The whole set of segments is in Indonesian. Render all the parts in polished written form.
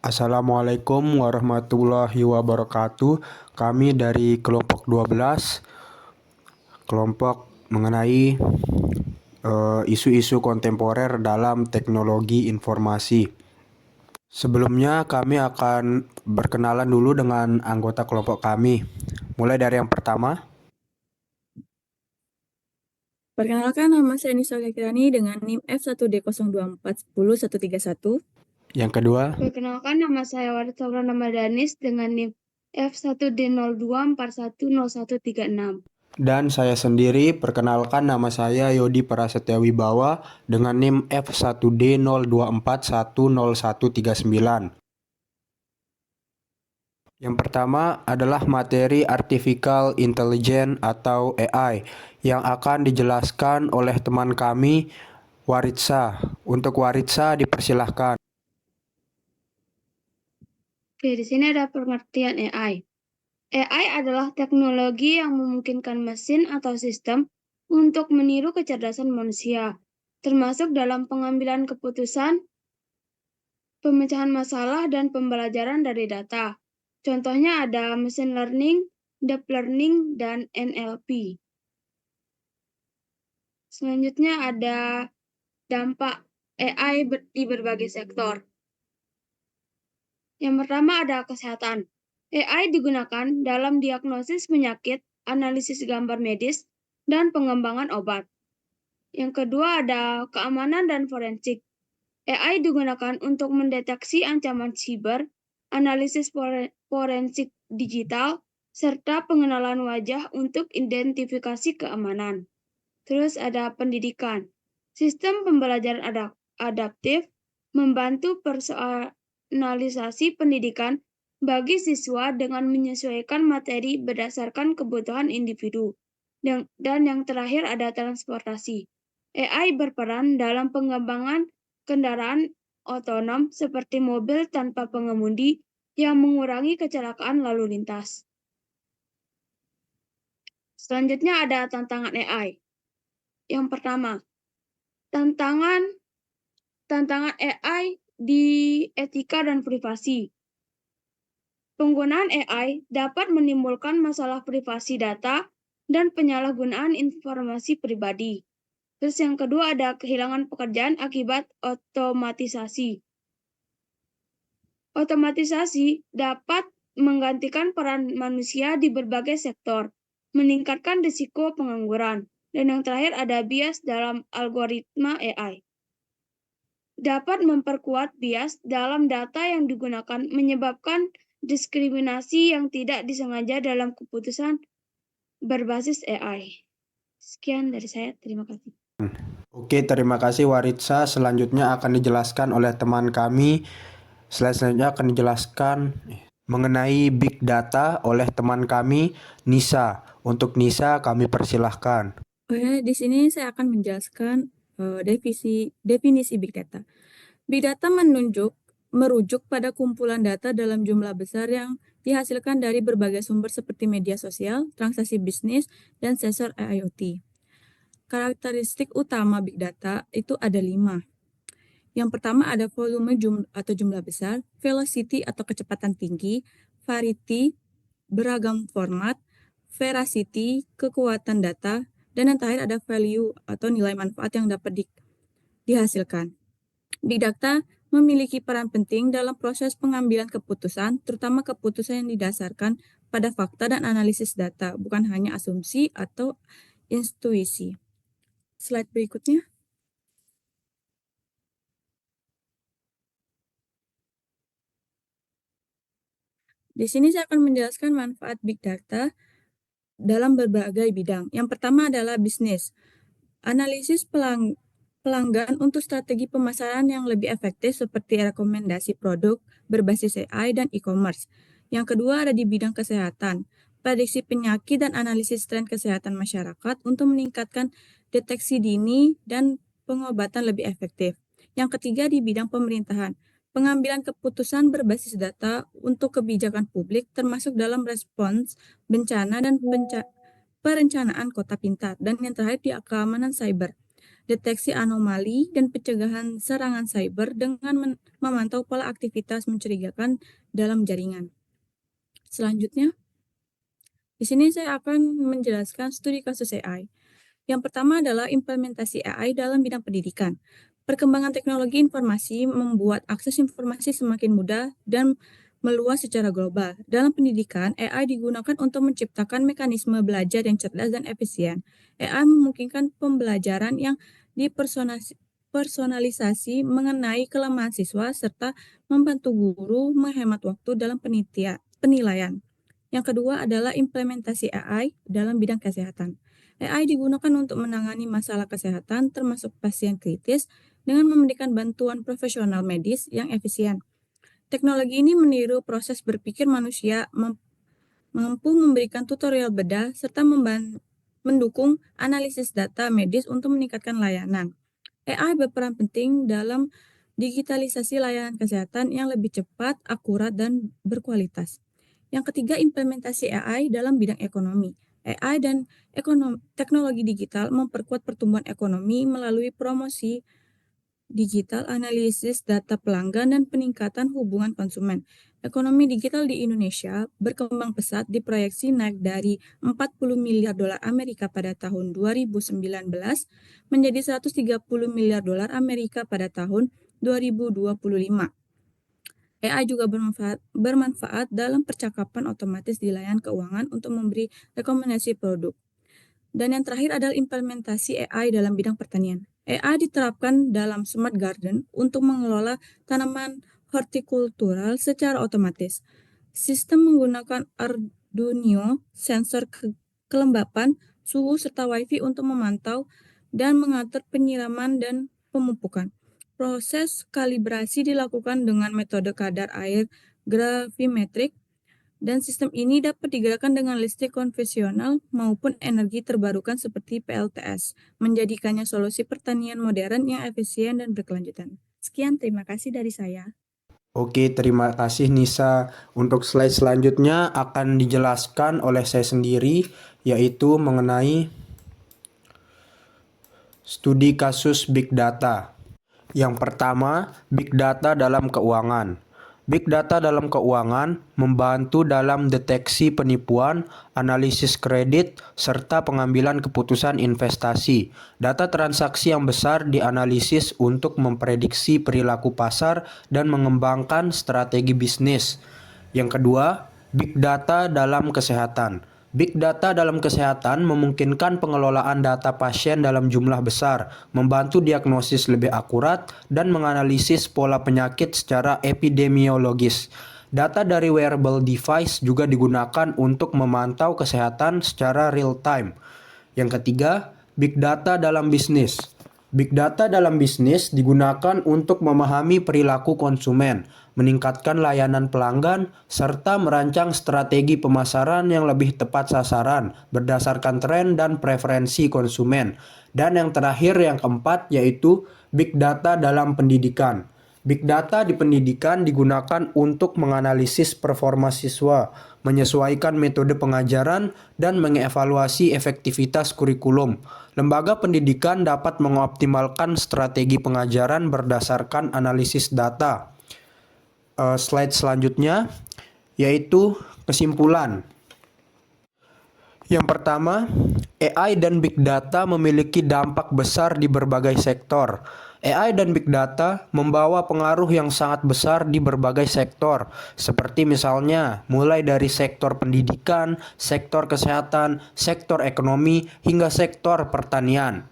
Assalamualaikum warahmatullahi wabarakatuh. Kami dari kelompok 12, kelompok mengenai isu-isu kontemporer dalam teknologi informasi. Sebelumnya kami akan berkenalan dulu dengan anggota kelompok kami. Mulai dari yang pertama. Perkenalkan, nama saya Nisa Kirani dengan NIM F1D02410131. Yang kedua. Perkenalkan, nama saya Warid Sabrana Madanis dengan NIM F1D02410136. Dan saya sendiri, perkenalkan, nama saya Yodi Prasetya Wibawa dengan NIM F1D02410139. Yang pertama adalah materi Artificial Intelligence atau AI yang akan dijelaskan oleh teman kami, Waritsa. Untuk Waritsa dipersilahkan. Oke, di sini ada pengertian AI. AI adalah teknologi yang memungkinkan mesin atau sistem untuk meniru kecerdasan manusia, termasuk dalam pengambilan keputusan, pemecahan masalah, dan pembelajaran dari data. Contohnya ada machine learning, deep learning, dan NLP. Selanjutnya ada dampak AI di berbagai sektor. Yang pertama ada kesehatan. AI digunakan dalam diagnosis penyakit, analisis gambar medis, dan pengembangan obat. Yang kedua ada keamanan dan forensik. AI digunakan untuk mendeteksi ancaman siber, analisis forensik digital, serta pengenalan wajah untuk identifikasi keamanan. Terus ada pendidikan. Sistem pembelajaran adaptif membantu personalisasi pendidikan bagi siswa dengan menyesuaikan materi berdasarkan kebutuhan individu. Dan yang terakhir ada transportasi. AI berperan dalam pengembangan kendaraan otonom seperti mobil tanpa pengemudi yang mengurangi kecelakaan lalu lintas. Selanjutnya ada tantangan AI. Yang pertama, tantangan AI di etika dan privasi. Penggunaan AI dapat menimbulkan masalah privasi data dan penyalahgunaan informasi pribadi. Terus yang kedua ada kehilangan pekerjaan akibat otomatisasi. Otomatisasi dapat menggantikan peran manusia di berbagai sektor, meningkatkan risiko pengangguran. Dan yang terakhir ada bias dalam algoritma AI. Dapat memperkuat bias dalam data yang digunakan, menyebabkan diskriminasi yang tidak disengaja dalam keputusan berbasis AI. Sekian dari saya, terima kasih. Oke, terima kasih Waritsa. Selanjutnya akan dijelaskan oleh teman kami. Selanjutnya akan dijelaskan mengenai Big Data oleh teman kami, Nisa. Untuk Nisa kami persilahkan. Oke, di sini saya akan menjelaskan definisi Big Data. Big Data merujuk pada kumpulan data dalam jumlah besar yang dihasilkan dari berbagai sumber seperti media sosial, transaksi bisnis, dan sensor IoT. Karakteristik utama Big Data itu ada 5. Yang pertama ada volume atau jumlah besar, velocity atau kecepatan tinggi, variety, beragam format, veracity, kekuatan data, dan yang terakhir ada value atau nilai manfaat yang dapat dihasilkan. Big Data memiliki peran penting dalam proses pengambilan keputusan, terutama keputusan yang didasarkan pada fakta dan analisis data, bukan hanya asumsi atau intuisi. Slide berikutnya. Di sini saya akan menjelaskan manfaat Big Data dalam berbagai bidang. Yang pertama adalah bisnis. Analisis pelanggan untuk strategi pemasaran yang lebih efektif seperti rekomendasi produk berbasis AI dan e-commerce. Yang kedua ada di bidang kesehatan. Prediksi penyakit dan analisis tren kesehatan masyarakat untuk meningkatkan deteksi dini dan pengobatan lebih efektif. Yang ketiga di bidang pemerintahan. Pengambilan keputusan berbasis data untuk kebijakan publik termasuk dalam respons bencana dan perencanaan kota pintar. Dan yang terakhir di keamanan cyber. deteksi anomali, dan pencegahan serangan cyber dengan memantau pola aktivitas mencurigakan dalam jaringan. Selanjutnya, di sini saya akan menjelaskan studi kasus AI. Yang pertama adalah implementasi AI dalam bidang pendidikan. Perkembangan teknologi informasi membuat akses informasi semakin mudah dan meluas secara global. Dalam pendidikan, AI digunakan untuk menciptakan mekanisme belajar yang cerdas dan efisien. AI memungkinkan pembelajaran yang dipersonalisasi mengenai kelemahan siswa serta membantu guru menghemat waktu dalam penilaian. Yang kedua adalah implementasi AI dalam bidang kesehatan. AI digunakan untuk menangani masalah kesehatan termasuk pasien kritis dengan memberikan bantuan profesional medis yang efisien. Teknologi ini meniru proses berpikir manusia, mampu memberikan tutorial bedah, serta mendukung analisis data medis untuk meningkatkan layanan. AI berperan penting dalam digitalisasi layanan kesehatan yang lebih cepat, akurat, dan berkualitas. Yang ketiga, implementasi AI dalam bidang ekonomi. AI dan teknologi digital memperkuat pertumbuhan ekonomi melalui promosi digital, analisis data pelanggan, dan peningkatan hubungan konsumen. Ekonomi digital di Indonesia berkembang pesat, diproyeksi naik dari 40 miliar dolar Amerika pada tahun 2019 menjadi 130 miliar dolar Amerika pada tahun 2025. AI juga bermanfaat dalam percakapan otomatis di layanan keuangan untuk memberi rekomendasi produk. Dan yang terakhir adalah implementasi AI dalam bidang pertanian. AI diterapkan dalam smart garden untuk mengelola tanaman hortikultural secara otomatis. Sistem menggunakan Arduino, sensor kelembapan, suhu, serta Wi-Fi untuk memantau dan mengatur penyiraman dan pemupukan. Proses kalibrasi dilakukan dengan metode kadar air gravimetrik, dan sistem ini dapat digerakkan dengan listrik konvensional maupun energi terbarukan seperti PLTS, menjadikannya solusi pertanian modern yang efisien dan berkelanjutan. Sekian, terima kasih dari saya. Oke, terima kasih Nisa. Untuk slide selanjutnya akan dijelaskan oleh saya sendiri, yaitu mengenai studi kasus Big Data. Yang pertama, Big Data dalam keuangan. Big Data dalam keuangan membantu dalam deteksi penipuan, analisis kredit, serta pengambilan keputusan investasi. Data transaksi yang besar dianalisis untuk memprediksi perilaku pasar dan mengembangkan strategi bisnis. Yang kedua, Big Data dalam kesehatan. Big Data dalam kesehatan memungkinkan pengelolaan data pasien dalam jumlah besar, membantu diagnosis lebih akurat, dan menganalisis pola penyakit secara epidemiologis. Data dari wearable device juga digunakan untuk memantau kesehatan secara real time. Yang ketiga, Big Data dalam bisnis. Big Data dalam bisnis digunakan untuk memahami perilaku konsumen, meningkatkan layanan pelanggan, serta merancang strategi pemasaran yang lebih tepat sasaran berdasarkan tren dan preferensi konsumen. Dan yang terakhir, yang keempat, yaitu Big Data dalam pendidikan. Big Data di pendidikan digunakan untuk menganalisis performa siswa, menyesuaikan metode pengajaran, dan mengevaluasi efektivitas kurikulum. Lembaga pendidikan dapat mengoptimalkan strategi pengajaran berdasarkan analisis data. Slide selanjutnya yaitu kesimpulan. Yang pertama, AI dan Big Data memiliki dampak besar di berbagai sektor. AI dan Big Data membawa pengaruh yang sangat besar di berbagai sektor, seperti misalnya mulai dari sektor pendidikan, sektor kesehatan, sektor ekonomi, hingga sektor pertanian.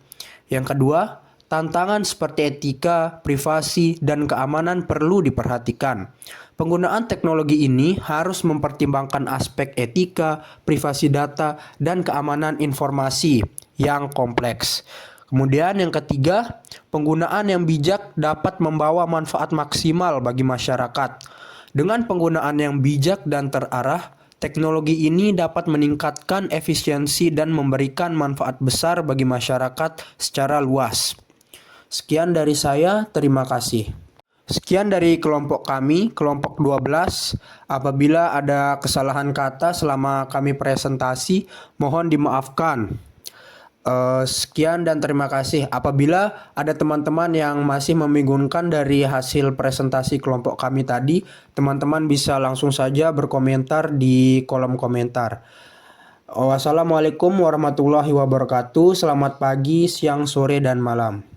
Yang kedua, tantangan seperti etika, privasi, dan keamanan perlu diperhatikan. Penggunaan teknologi ini harus mempertimbangkan aspek etika, privasi data, dan keamanan informasi yang kompleks. Kemudian yang ketiga, penggunaan yang bijak dapat membawa manfaat maksimal bagi masyarakat. Dengan penggunaan yang bijak dan terarah, teknologi ini dapat meningkatkan efisiensi dan memberikan manfaat besar bagi masyarakat secara luas. Sekian dari saya, terima kasih. Sekian dari kelompok kami, kelompok 12. Apabila ada kesalahan kata selama kami presentasi, mohon dimaafkan. Sekian dan terima kasih. Apabila ada teman-teman yang masih membingungkan dari hasil presentasi kelompok kami tadi, teman-teman bisa langsung saja berkomentar di kolom komentar. Wassalamualaikum warahmatullahi wabarakatuh. Selamat pagi, siang, sore, dan malam.